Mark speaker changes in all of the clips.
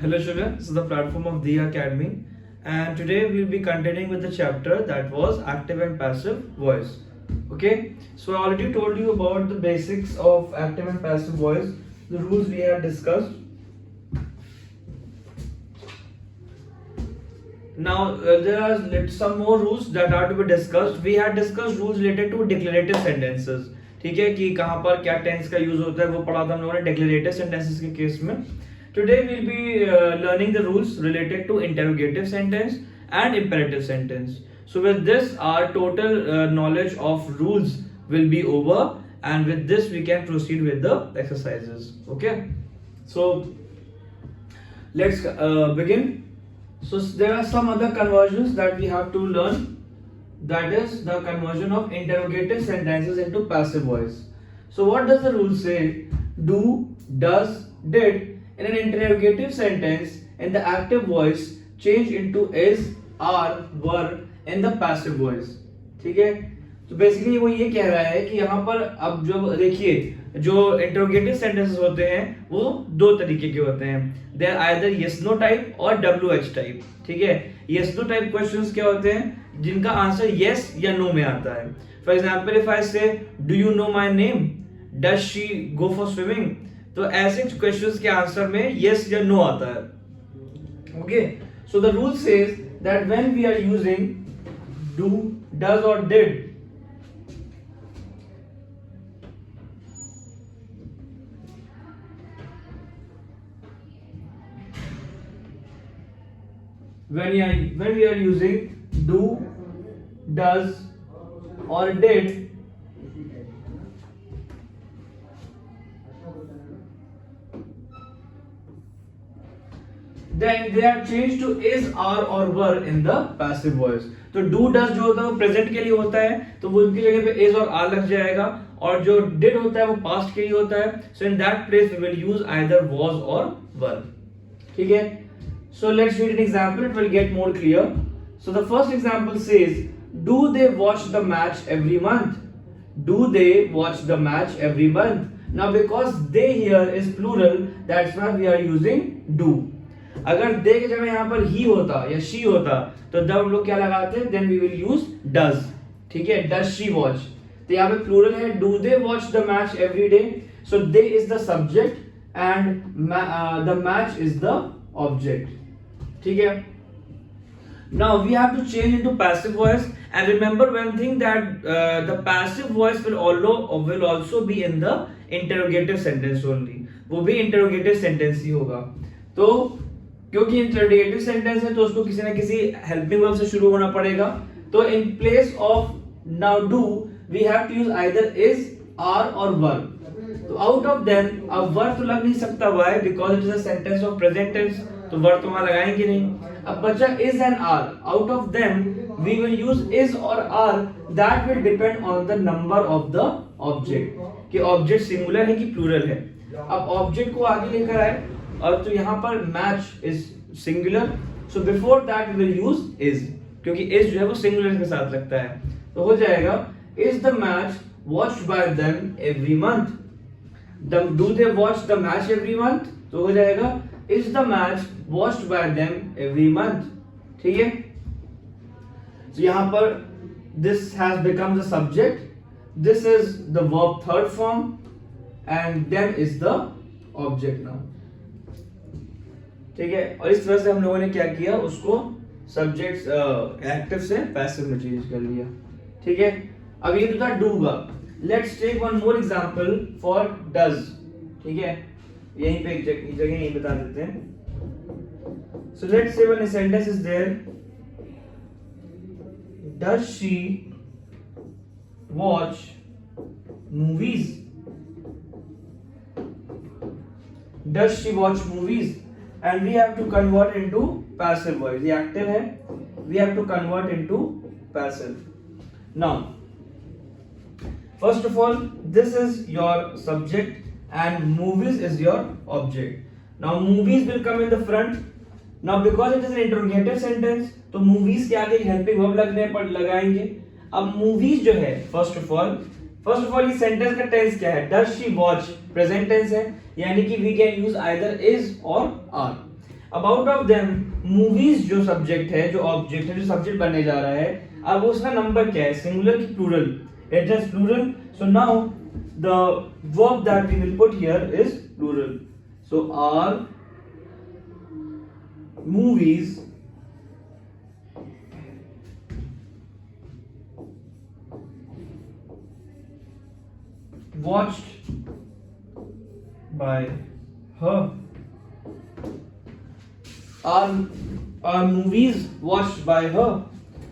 Speaker 1: Hello children, this is the platform of the Academy, and today we'll be continuing with the chapter that was active and passive voice. Okay, so I already told you about the basics of active and passive voice, the rules we have discussed. Now there are some more rules that are to be discussed. We had discussed rules related to declarative sentences. ठीक है कि कहाँ पर क्या tense का use होता है वो पढ़ा था हम लोगों ने डिक्लेरेटिव सेंटेंसेस के केस में. Today we'll be learning the rules related to interrogative sentence and imperative sentence. So with this our total knowledge of rules will be over, and with this we can proceed with the exercises. Okay, so let's begin. So there are some other conversions that we have to learn. That is the conversion of interrogative sentences into passive voice. So what does the rule say? Do, does, did in an interrogative sentence in the active voice change into is, are, were in the passive voice. ठीक है, तो basically वो ये कह रहा है कि यहाँ पर अब जो देखिए जो इंटरोगेटिव सेंटेंसेस होते हैं वो दो तरीके के होते हैं. They are either yes no type और WH टाइप. ठीक है, यस नो टाइप क्वेश्चंस क्या होते हैं जिनका आंसर यस या नो में आता है. फॉर एग्जांपल इफ आई से do you know my name, does she go for swimming, तो ऐसे क्वेश्चंस के आंसर में यस या नो आता है. Okay, so the rule says that when we are using do, does और did, when we are using do, does or did, then they are changed to is, are or were in the passive voice. तो do does जो होता है वो present के लिए होता है तो वो उनकी जगह पे is और are लग जाएगा, और जो did होता है वो पास्ट के लिए होता है. So in that place we will use either was or were. ठीक है, so let's read an example, it will get more clear. So the first example says, do they watch the match every month? Do they watch the match every month? Now because they here is plural, that's why we are using do. अगर दे की जगह यहाँ पर ही होता या she होता तो तब हम लोग क्या लगाते हैं, then we will use does. ठीक है, does she watch, तो यहाँ पे प्लूरल है. Do they watch the match every day? So they is the subject and the match is the object. ठीक है, now we have to change into passive voice, and remember one thing that the passive voice will also be in the interrogative sentence only. वो भी interrogative sentence ही होगा. तो क्योंकि interrogative sentence है तो उसको किसी ना किसी हेल्पिंग वर्ब से शुरू होना पड़ेगा. तो in place of now do we have to use either is, are और वर. तो आउट ऑफ देम अब वर तो लग नहीं सकता, why? Because it is a sentence of present tense, तो वर तो वहां लगाएंगे नहीं. अब बचा is and are. Out of them we will use is और are. That will depend on the number of the object, कि ऑब्जेक्ट सिंगुलर है कि प्लूरल है. अब ऑब्जेक्ट को आगे लेकर आए और तो यहाँ पर match is singular, so before that we will use is, क्योंकि इज जो है वो सिंगुलर के साथ लगता है. तो हो जाएगा is the match watched bye them every month. Do they watch the match every month, तो हो जाएगा is the match watched bye them every month. ठीक है, तो यहाँ पर this has become the subject, this is the verb third form and them is the object now. ठीक है, और इस तरह से हम लोगों ने क्या किया, उसको सब्जेक्ट एक्टिव से पैसिव में चेंज कर लिया. ठीक है, अब ये तो था डू का. Let's take one more example for does. ठीक है, यहीं पे एक जगह यहीं बता देते हैं. So let's say when sentence is there, does she watch movies. Does she watch movies? And we have to convert into passive voice. ये active है, we have to convert into passive. Now, first of all, this is your subject and movies is your object. Now, movies will come in the front. Now, because it is an interrogative sentence, तो movies के आगे helping verb लगने पर लगाएंगे. अब movies जो है, first of all ये सेंटेंस का टेंस क्या है? Does she watch, present tense है, यानी कि we can use either is और are. About of them movies जो सब्जेक्ट है, जो ऑब्जेक्ट है, जो सब्जेक्ट बनने जा रहा है, अब उसका नंबर क्या है, सिंगुलर की plural? It is plural. So now the verb that we will put here is plural. So are movies watched by her. Are movies watched by her.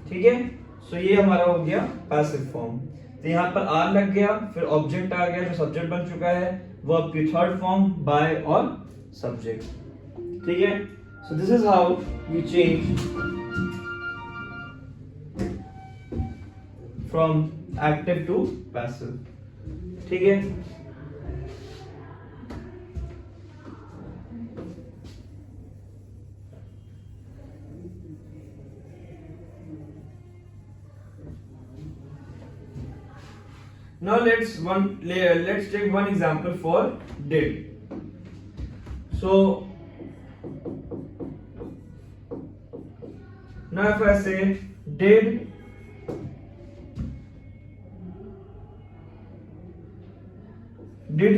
Speaker 1: ठीक है. सो ये हमारा हो गया पैसिव फॉर्म. तो यहाँ पर आर लग गया, फिर ऑब्जेक्ट आ गया जो सब्जेक्ट बन चुका है, वर्ब की थर्ड फॉर्म बाय और सब्जेक्ट. ठीक है. So this is how we change from active to passive. ठीक है. Now let's take one example for did. So now if I say did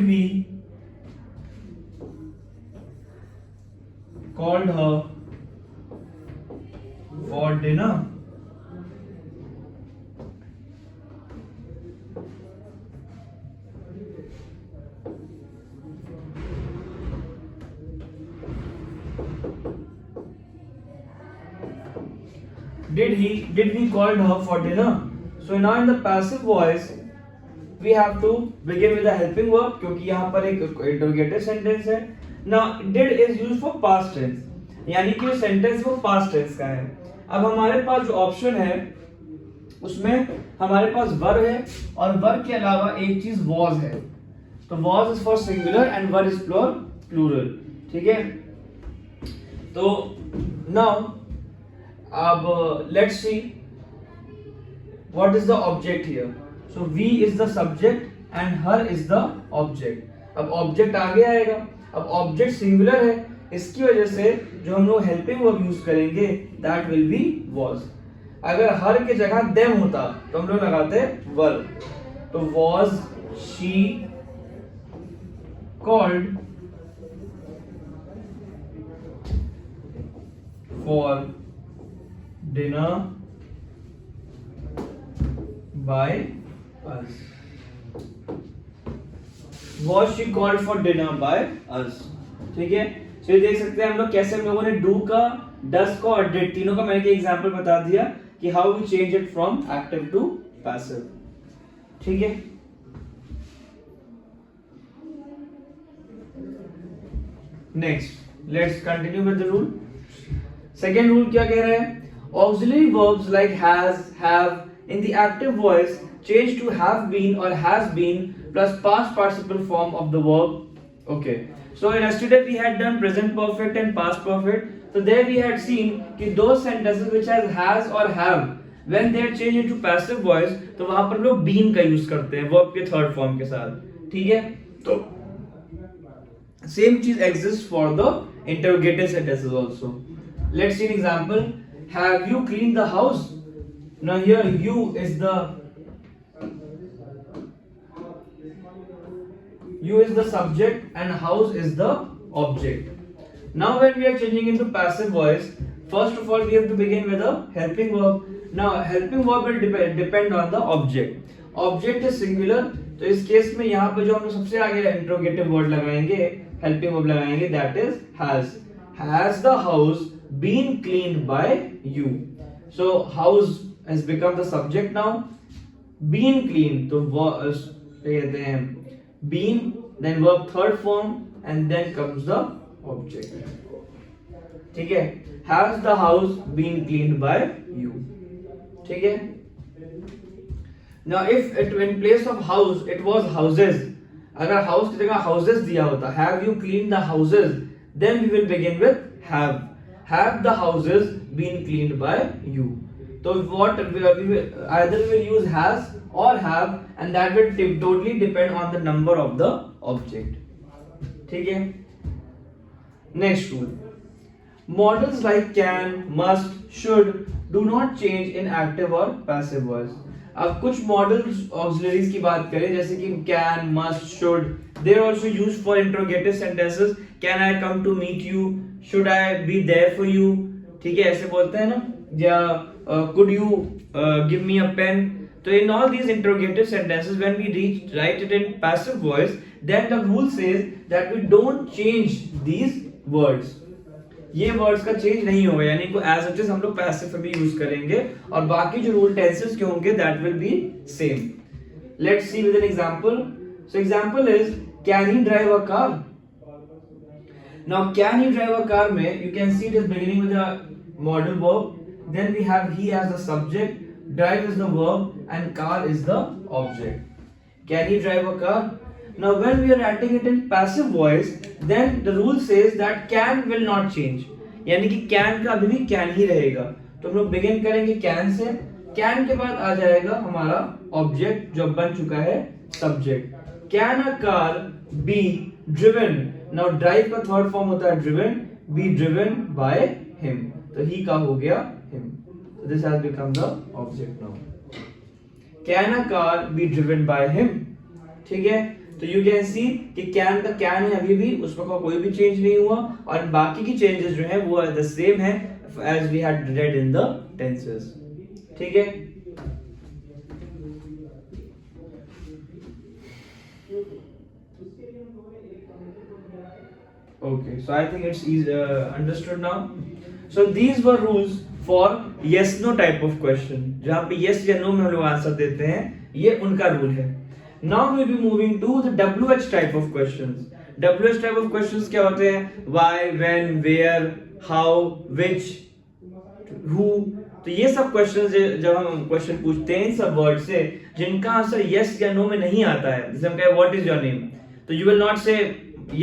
Speaker 1: we called her for dinner? Did we called her for dinner? So now in the passive voice we have to begin with a helping verb, क्योंकि यहाँ पर एक interrogative sentence है. Now did is used for past tense, यानी कि जो sentence वो past tense का है. अब हमारे पास जो ऑप्शन है उसमें हमारे पास verb है और verb के अलावा एक चीज was है. तो was is for singular and verb is for plural. ठीक है. तो now अब let's see what is the object here. So we is the subject and her is the object. अब object आगे आएगा. अब object singular है, इसकी वजह से जो हम लोग helping verb यूज करेंगे that will be was. अगर her की जगह them होता तो हम लोग लगाते were. तो was she called for dinner by us? Was she called for dinner by us? ठीक है. तो ये देख सकते हैं हम लोग कैसे हम लोगों ने do का, does का और did तीनों का मैंने एक एग्जांपल बता दिया कि how we change it from active to passive. ठीक है. Next, let's continue with the rule. Second rule क्या कह रहा है? Auxiliary verbs like has, have in the active voice change to have been or has been plus past participle form of the verb. Okay. So yesterday we had done present perfect and past perfect. So there we had seen कि those sentences which has or have when they are changed into passive voice तो वहां पर लोग been का use करते हैं verb के third form के साथ. ठीक है. तो same चीज exists for the interrogative sentences also. Let's see an example. Have you cleaned the house? Now here you is the subject and house is the object. Now when we are changing into passive voice, first of all we have to begin with a helping verb. Now helping verb will depend on the object. Object is singular, तो इस case में यहाँ पे जो हम लोग सबसे आगे interrogative word लगाएंगे, helping verb लगाएंगे, that is has. Has the house been cleaned by you? So house has become the subject now. Been cleaned तो कहते हैं been, then verb third form and then comes the object. ठीक है. Has the house been cleaned by you? ठीक है. Now if it in place of house it was houses, अगर house की जगह houses दिया होता, have you cleaned the houses, then we will begin with have. Have the houses been cleaned by you? So what we will either we will use has or have, and that will totally depend on the number of the object. ठीक है. Next rule. Models like can, must, should do not change in active or passive voice. अब कुछ models auxiliaries की बात करें जैसे कि can, must, should, they are also used for interrogative sentences. Can I come to meet you? Should I be there for you? ठीक है, ऐसे बोलते हैं ना, या could you give me a pen? So in all these interrogative sentences, when we write it in passive voice, then the rule says that we don't change these words. ये words का change नहीं होगा, यानी को as it is हम लोग passive में भी यूज करेंगे और बाकी जो रूल टेंसेस के होंगे that will be same. Let's see with an example. So example is can he drive a car. Now can he drive a car में you can see it is beginning with a modal verb, then we have he as the subject, drive is the verb and car is the object. Can he drive a car? Now when we are writing it in passive voice, then the rule says that can will not change, यानी कि can का अभी भी can ही रहेगा. तो हम लोग begin करेंगे can से. can के बाद आ जाएगा हमारा object जो बन चुका है subject. Can a car be driven? Now drive का third form होता है driven, be driven by him. तो he का हो गया him. So this has become the object now. Can a car be driven by him? ठीक है, तो you can see कि can का can है अभी भी, उसमें का कोई भी चेंज नहीं हुआ और बाकी की चेंजेस जो है वो the same है as we had read in the tenses. ठीक है, okay, so I think it's easy understood now. So these were rules for yes no type of question, जहां पे yes या no में हम लोग आंसर देते हैं, ये उनका रूल है. Now we'll be moving to the WH type of questions. WH type of questions क्या होते हैं? Why, when, where, how, which, who. तो ये सब क्वेश्चंस जब हम क्वेश्चन पूछते हैं इन सब वर्ड से जिनका आंसर yes या no में नहीं आता है, जैसे हम कहें what is your name, तो you will not say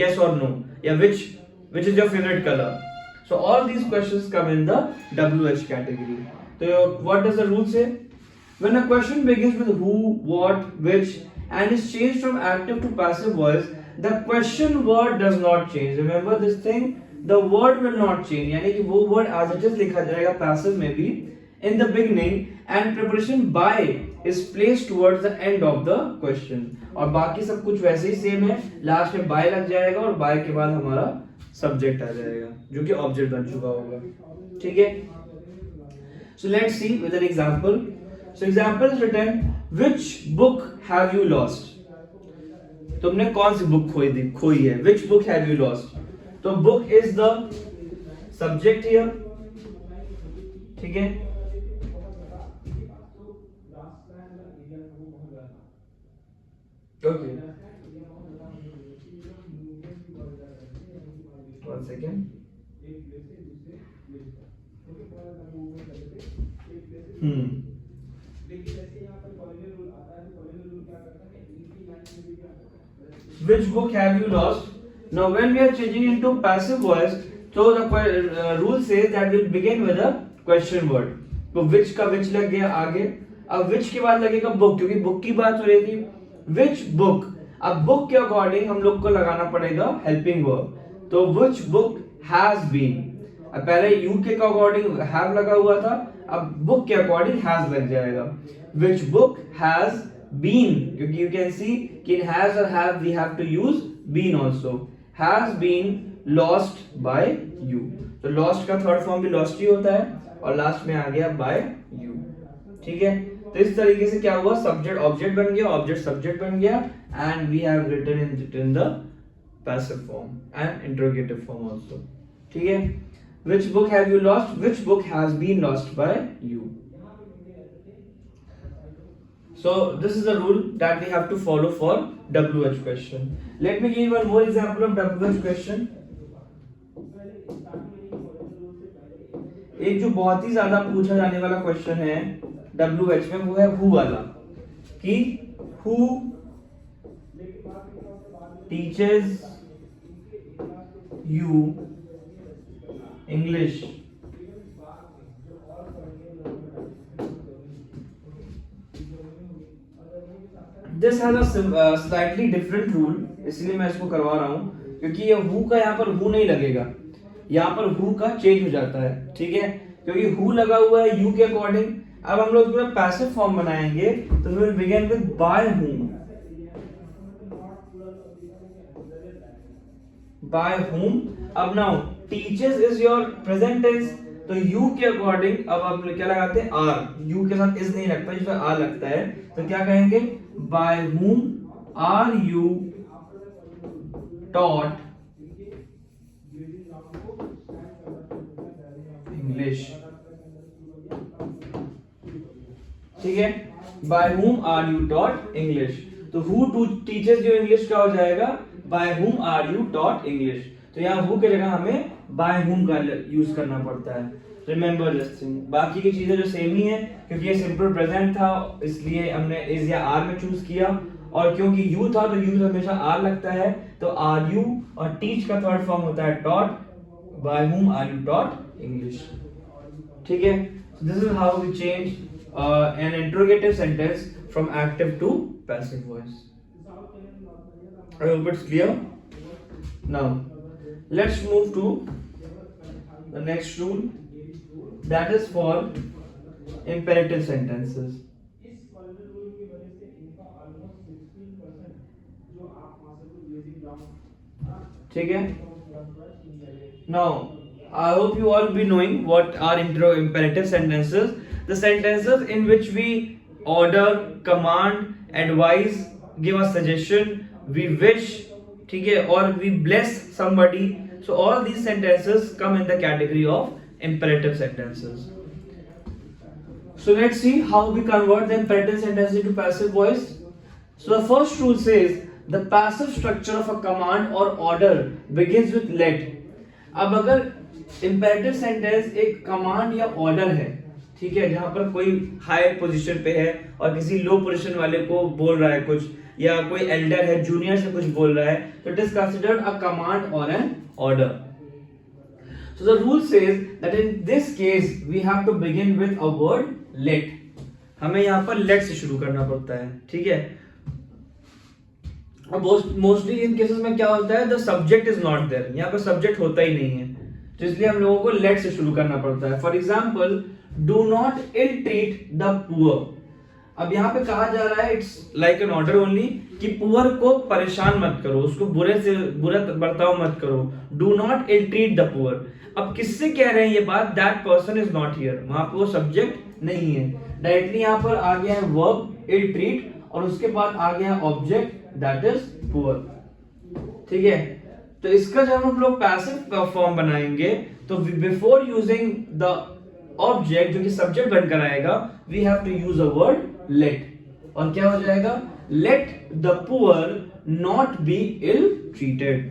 Speaker 1: yes or no, या which is your favorite color. So all these questions come in the WH category. So what does the rule say? When a question begins with who, what, which and is changed from active to passive voice, the question word does not change. Remember this thing, the word will not change. यानी कि वो word as it is लिखा जाएगा passive में भी in the beginning and preparation by is placed towards the end of the question. और बाकी सब कुछ वैसे ही सेम है, लास्ट में by लग जाएगा और by के बाद हमारा सब्जेक्ट आ जाएगा जो कि ऑब्जेक्ट बन चुका होगा. ठीक है, so let's see with an example. So example is written which book have you lost. तुमने कौन सी बुक खोई है. Which book have you lost. तो book is the subject here. ठीक है, okay, one second. Which book have you lost? Now when we are changing into passive voice, so the rule says that we'll begin with a question word. तो which का which लग गया आगे. अब which के बाद लगेगा book, क्योंकि book की बात हो रही थी. Which book. अब book के अकॉर्डिंग हम लोग को लगाना पड़ेगा helping verb. तो which book has been. अब पहले you के अकॉर्डिंग have लगा हुआ था, अब book के अकॉर्डिंग has लग जाएगा. Which book has been, क्योंकि you can see कि in has और have we have to use been also. Has been lost by you. तो lost का थर्ड फॉर्म भी lost ही होता है और लास्ट में आ गया by you. ठीक है, तो इस तरीके से क्या हुआ, सब्जेक्ट ऑब्जेक्ट बन गया, ऑब्जेक्ट सब्जेक्ट बन गया and we have written in the passive form and interrogative form also. ठीक है, which book have you lost? Which book has been lost by you? So this is the rule that we have to follow for WH question. Let me give you one more example of WH question. एक जो बहुत ही ज्यादा पूछा जाने वाला question है WH में वो है who वाला, कि who teaches you English. This has a slightly different rule, इसलिए मैं इसको करवा रहा हूं क्योंकि ये who का यहाँ पर who नहीं लगेगा, यहाँ पर हु का चेंज हो जाता है, ठीक है, क्योंकि हु लगा हुआ है यू के अकॉर्डिंग। अब हम लोग पूरा पैसिव फॉर्म बनाएंगे तो we will begin with by whom। By whom। अब now teachers is your present tense, तो यू के अकॉर्डिंग अब आप क्या लगाते हैं आर, यू के साथ इज नहीं लगता, जिसमें आर लगता है, तो क्या कहेंगे by whom are you taught English, ठीक है, by whom are you taught English. तो who to teachers you English क्या हो जाएगा by whom are you taught English. तो यहाँ हु की जगह हमें बाय whom का यूज करना पड़ता है। Remember this thing. बाकी की चीजें जो सेम ही है, क्योंकि ये सिंपल प्रेजेंट था इसलिए हमने इज या आर में चूज किया, और क्योंकि यू था तो यू हमेशा आर लगता है, तो आर यू, और टीच का थर्ड फॉर्म होता है taught, by whom are you taught English, ठीक है। This is how we change an interrogative sentence from active to passive voice. I hope it's clear. Now let's move to the next rule, that is for imperative sentences. ठीक है। Now I hope you all be knowing what are imperative sentences. The sentences in which we order, command, advise, give a suggestion, we wish, ठीक है, or we bless somebody. So all these sentences come in the category of imperative sentences. So let's see how we convert the imperative sentences into passive voice. So the first rule says the passive structure of a command or order begins with let. अब अगर imperative sentence एक command या order है, ठीक है, जहां पर कोई हाई पोजीशन पे है और किसी लो पोजीशन वाले को बोल रहा है कुछ, या कोई एल्डर है जूनियर से कुछ बोल रहा है, तो it is considered a command और an order. So the rule says that in this case we have to begin with a word let. हमें यहाँ पर लेट से शुरू करना पड़ता है, ठीक है। और मोस्टली इन केसेस में क्या होता है, the subject is not there, यहाँ पर सब्जेक्ट होता ही नहीं है, तो इसलिए हम लोगों को लेट से शुरू करना पड़ता है। For example, do not ill treat the poor. अब यहाँ पे कहा जा रहा है, it's like an order only, कि पुअर को परेशान मत करो, उसको बुरा बर्ताव मत करो। Do not ill treat the poor. अब किससे कह रहे हैं ये बात, that person is not here, वहां पे वो सब्जेक्ट नहीं है, डायरेक्टली यहाँ पर आ गया है वर्ब इल ट्रीट, और उसके बाद आ गया है ऑब्जेक्ट दैट इज पुअर, ठीक है। तो इसका जब हम लोग पैसिव फॉर्म बनाएंगे, तो बिफोर यूजिंग द ऑब्जेक्ट जो कि सब्जेक्ट बनकर आएगा, we have to use a word let, और क्या हो जाएगा, let the poor not be ill treated,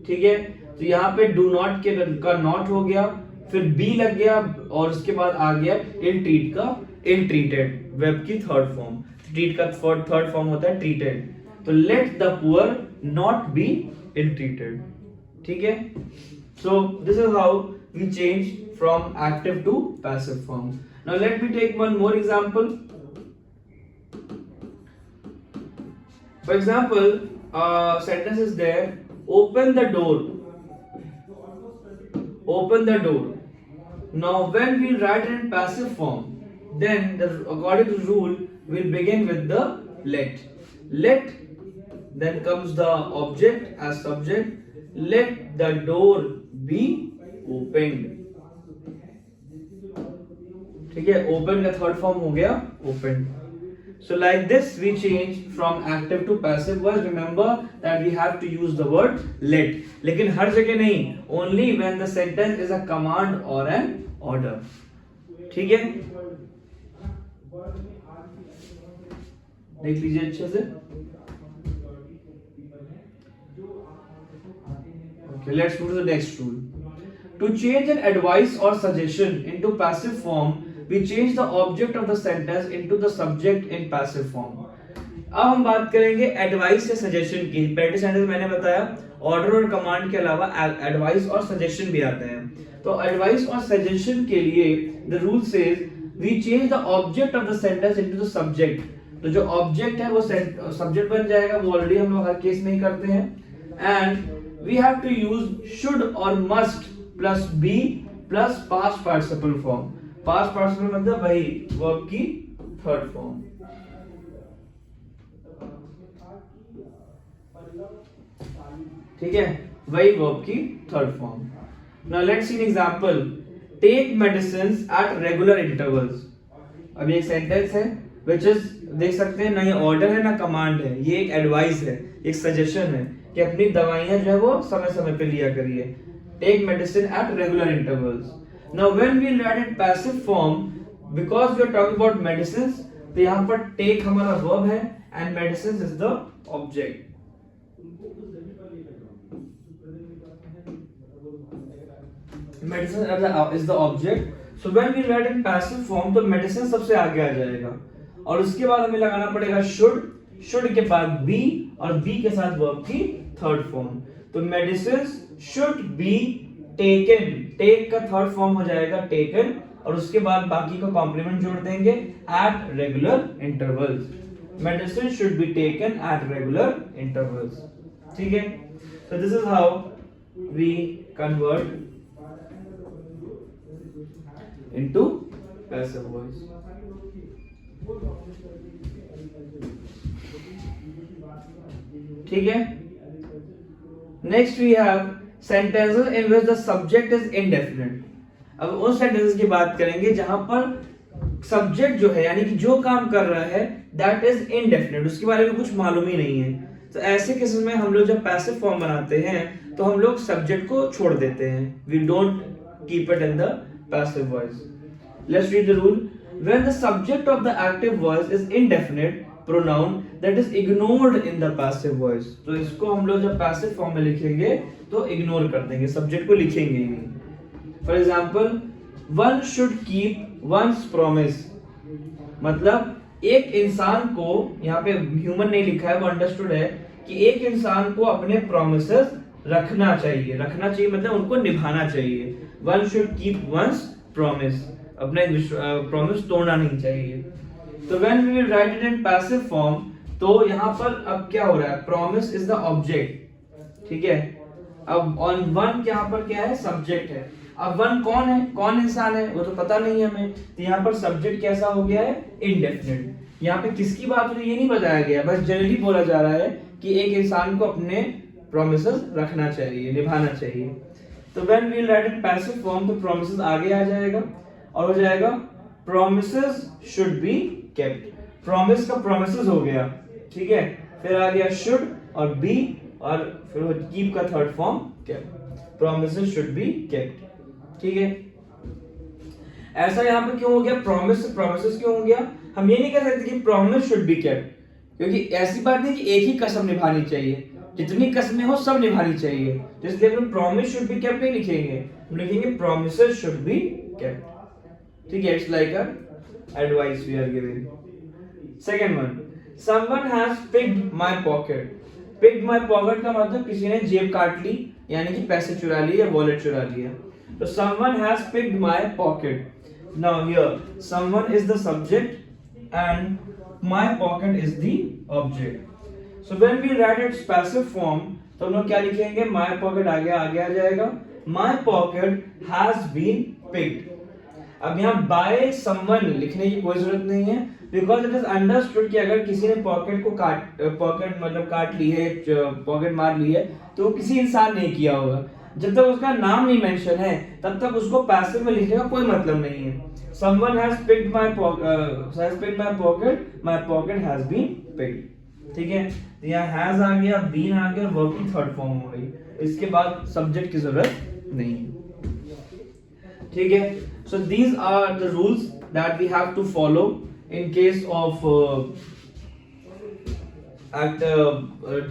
Speaker 1: ठीक है। तो यहाँ पे डू नॉट का नॉट हो गया, फिर बी लग गया, और उसके बाद आ गया इल ट्रीट का इल ट्रीटेड, वेब की थर्ड फॉर्म, ट्रीट का थर्ड फॉर्म होता है ट्रीटेड। तो let the poor not be ill treated, ठीक है। So this is how we change from active to passive form. Now let me take one more example. For example, sentence is there, open the door. Open the door. Now when we write it in passive form, then according to rule we'll begin with the let. Let, then comes the object as subject. Let the door be opened, ठीक है। open का third form हो गया opened. So like this we change from active to passive voice. Remember that we have to use the word let, लेकिन हर जगह नहीं, only when the sentence is a command or an order, ठीक है। देख लीजिए अच्छे से। Okay, let's move to the next rule. To change an advice or suggestion into passive form, we change the object of the sentence into the subject in passive form. अब हम बात करेंगे एडवाइस या सजेशन की। पहले sentence मैंने बताया order और कमांड के अलावा एडवाइस और सजेशन भी आते हैं। तो एडवाइस और सजेशन के लिए the rule says we change the object of the sentence into the subject. तो जो ऑब्जेक्ट है वो सब्जेक्ट बन जाएगा, वो ऑलरेडी हम लोग हर केस में ही करते हैं। And we have to use should और must plus be plus past participle form. Past participle मतलब वही वर्ब की थर्ड फॉर्म। ठीक है, वही वर्ब की third form. Now let's see an example, take medicines at regular intervals. अब ये एक सेंटेंस है व्हिच इज, देख सकते हैं ना ये ऑर्डर है ना कमांड है, ये एक एडवाइस है, एक सजेशन है कि अपनी दवाइयां जो है वो समय समय पे लिया करिए। Take medicine at regular intervals. Now when we write in passive form, because we are talking about medicines, तो यहाँ पर टेक हमारा वर्ब है and medicines is the object. medicine is the object. So when we write in passive form तो medicine सबसे आगे आ जाएगा और उसके बाद हमें लगाना पड़ेगा should के बाद be और be के साथ verb की थर्ड फॉर्म। तो medicines should be taken, take का थर्ड फॉर्म हो जाएगा taken और उसके बाद बाकी का कॉम्प्लीमेंट जोड़ देंगे at regular intervals. Medicine should be taken at regular intervals. ठीक है, so this is how we convert into passive voice. ठीक है, next we have sentences in which the subject is indefinite. अब उन sentences की बात करेंगे जहां पर सब्जेक्ट जो है यानी कि जो काम कर रहा है that is indefinite, उसके बारे में कुछ मालूम ही नहीं है। तो ऐसे केसेस में हम लोग जब पैसिव फॉर्म बनाते हैं तो हम लोग सब्जेक्ट को छोड़ देते हैं, we don't keep it in the passive voice. Let's read the rule. When the subject of the active voice is indefinite pronoun, that is ignored in the passive voice. तो इसको हम लोग जब passive form में लिखेंगे तो ignore कर देंगे, subject को लिखेंगे ही नहीं। For example, one should keep one's promise. मतलब एक इंसान को, यहाँ पे human नहीं लिखा है, वो understood है कि एक इंसान को अपने promises रखना चाहिए। रखना चाहिए मतलब उनको निभाना चाहिए। One should keep one's promise, अपने प्रॉमिस तोड़ना नहीं चाहिए। तो when we will write it in passive form, तो यहाँ पर अब क्या हो रहा है, promise is the object, ठीक है। अब on one यहाँ पर क्या है, subject है। अब one कौन है, कौन इंसान है, वो तो पता नहीं है हमें, तो यहाँ पर subject कैसा हो गया है, indefinite। यहाँ पे किसकी बात हो रही है ये नहीं बताया गया, बस जनरली बोला जा रहा है कि एक इंसान को अपने promises रखना चाहिए, निभाना चाहिए। तो when we will write in passive form, तो promises आगे आ जाएगा और हो जाएगा promises should be kept. promise का promises हो गया, ठीक है, फिर आ गया should और be और फिर keep का third form kept. promises should be kept, ठीक है। ऐसा यहाँ पे क्यों हो गया, promises क्यों हो गया, हम ये नहीं कह सकते कि promise should be kept, क्योंकि ऐसी बात नहीं कि एक ही कसम निभानी चाहिए, जितनी कस्में हो सब निभानी चाहिए, तो इसलिए हम promise should be kept नहीं लिखेंगे, हम लिखेंगे promises should be kept, ठीक है। It's like a advice we are giving. Second one, someone has picked my pocket. Picked my pocket का मतलब किसी ने जेब काट ली, यानी कि पैसे चुरा लिए या वॉलेट चुरा लिया। तो someone has picked my pocket. Now here someone is the subject and my pocket is the object. So when we write its passive form, तो हम लोग क्या लिखेंगे, माय पॉकेट आगे आ जाएगा, my pocket has been picked. अब यहाँ बाय समवन लिखने की कोई जरूरत नहीं है, बिकॉज इट इज अंडरस्टूड कि अगर किसी ने पॉकेट को काट ली है, पॉकेट मार ली है, तो वो किसी इंसान ने किया होगा। जब तक उसका नाम नहीं मेंशन है तब तक उसको पैसिव में लिखने का कोई मतलब नहीं है। Someone has picked my pocket, my pocket has been picked, ठीक है। यहाँ हैज आ गया, बीन आ गया, वर्ब की थर्ड फॉर्म हो गई, इसके बाद सब्जेक्ट की जरूरत नहीं है, ठीक है। So these are the rules that we have to follow in case of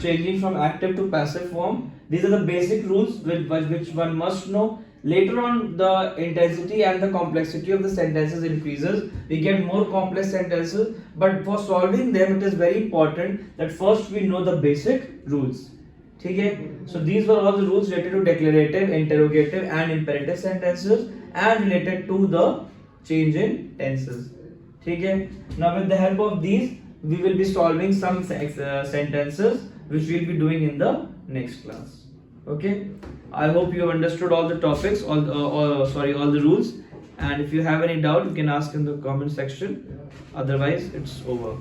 Speaker 1: changing from active to passive form. These are the basic rules which one must know. Later on, the intensity and the complexity of the sentences increases. We get more complex sentences, but for solving them, it is very important that first we know the basic rules. ठीक है, so these were all the rules related to declarative, interrogative and imperative sentences and related to the change in tenses. ठीक है, now with the help of these we will be solving some sentences which we will be doing in the next class. Okay, I hope you have understood all the topics, all the rules, and if you have any doubt you can ask in the comment section. Otherwise it's over.